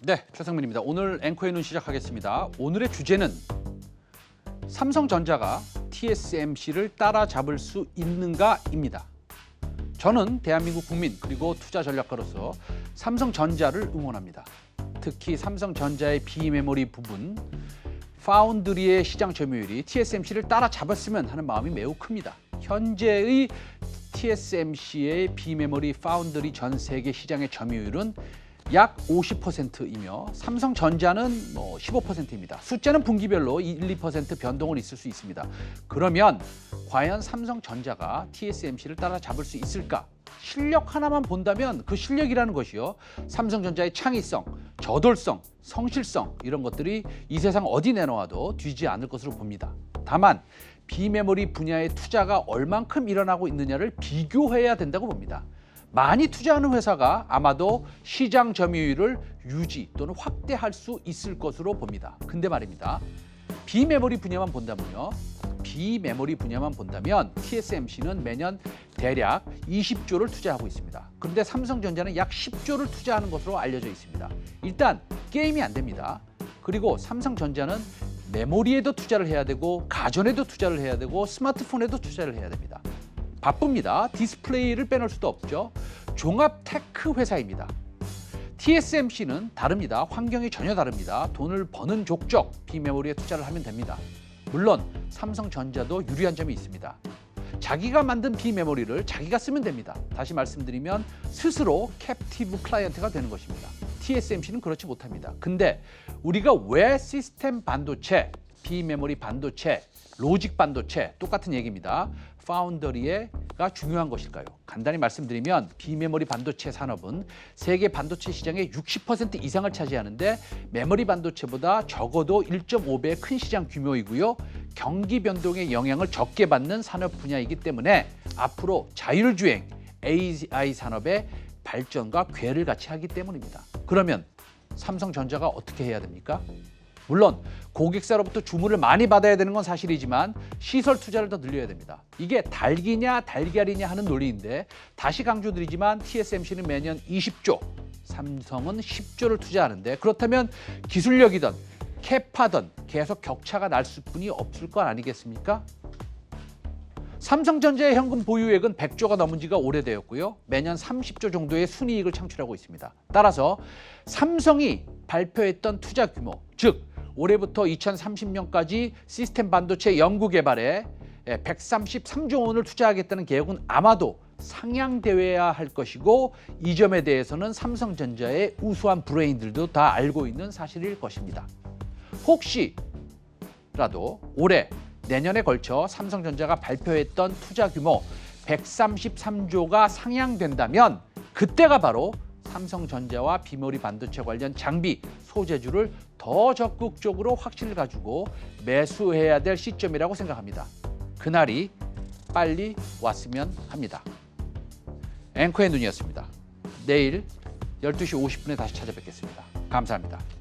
네, 최상민입니다. 오늘 앵커의 눈 시작하겠습니다. 오늘의 주제는 삼성전자가 TSMC를 따라잡을 수 있는가입니다. 저는 대한민국 국민 그리고 투자 전략가로서 삼성전자를 응원합니다. 특히 삼성전자의 비메모리 부분, 파운드리의 시장 점유율이 TSMC를 따라잡았으면 하는 마음이 매우 큽니다. 현재의 TSMC의 비메모리 파운드리 전 세계 시장의 점유율은 약 50%이며 삼성전자는 15%입니다. 숫자는 분기별로 1, 2% 변동은 있을 수 있습니다. 그러면 과연 삼성전자가 TSMC를 따라잡을 수 있을까? 실력 하나만 본다면 그 실력이라는 것이요. 삼성전자의 창의성, 저돌성, 성실성 이런 것들이 이 세상 어디 내놓아도 뒤지지 않을 것으로 봅니다. 다만 비메모리 분야의 투자가 얼만큼 일어나고 있느냐를 비교해야 된다고 봅니다. 많이 투자하는 회사가 아마도 시장 점유율을 유지 또는 확대할 수 있을 것으로 봅니다. 근데 말입니다. 비메모리 분야만 본다면요. 비메모리 분야만 본다면 TSMC는 매년 대략 20조를 투자하고 있습니다. 그런데 삼성전자는 약 10조를 투자하는 것으로 알려져 있습니다. 일단 게임이 안 됩니다. 그리고 삼성전자는 메모리에도 투자를 해야 되고 가전에도 투자를 해야 되고 스마트폰에도 투자를 해야 됩니다. 바쁩니다. 디스플레이를 빼놓을 수도 없죠. 종합 테크 회사입니다. TSMC는 다릅니다. 환경이 전혀 다릅니다. 돈을 버는 족족 비메모리에 투자를 하면 됩니다. 물론 삼성전자도 유리한 점이 있습니다. 자기가 만든 비메모리를 자기가 쓰면 됩니다. 다시 말씀드리면 스스로 캡티브 클라이언트가 되는 것입니다. TSMC는 그렇지 못합니다. 근데 우리가 왜 시스템 반도체, 비메모리 반도체, 로직 반도체 똑같은 얘기입니다. 파운더리가 중요한 것일까요? 간단히 말씀드리면 비메모리 반도체 산업은 세계 반도체 시장의 60% 이상을 차지하는데 메모리 반도체보다 적어도 1.5배 큰 시장 규모이고요. 경기 변동의 영향을 적게 받는 산업 분야이기 때문에 앞으로 자율주행 AI 산업의 발전과 궤를 같이 하기 때문입니다. 그러면 삼성전자가 어떻게 해야 됩니까? 물론 고객사로부터 주문을 많이 받아야 되는 건 사실이지만 시설 투자를 더 늘려야 됩니다. 이게 닭이냐 달걀이냐 하는 논리인데 다시 강조드리지만 TSMC는 매년 20조, 삼성은 10조를 투자하는데 그렇다면 기술력이든 캐파든 계속 격차가 날 수뿐이 없을 것 아니겠습니까? 삼성전자의 현금 보유액은 100조가 넘은 지가 오래되었고요. 매년 30조 정도의 순이익을 창출하고 있습니다. 따라서 삼성이 발표했던 투자 규모, 즉 올해부터 2030년까지 시스템 반도체 연구 개발에 133조 원을 투자하겠다는 계획은 아마도 상향되어야 할 것이고 이 점에 대해서는 삼성전자의 우수한 브레인들도 다 알고 있는 사실일 것입니다. 혹시라도 올해 내년에 걸쳐 삼성전자가 발표했던 투자 규모 133조가 상향된다면 그때가 바로 삼성전자와 비메모리 반도체 관련 장비, 소재주를 더 적극적으로 확신을 가지고 매수해야 될 시점이라고 생각합니다. 그날이 빨리 왔으면 합니다. 앵커의 눈이었습니다. 내일 12시 50분에 다시 찾아뵙겠습니다. 감사합니다.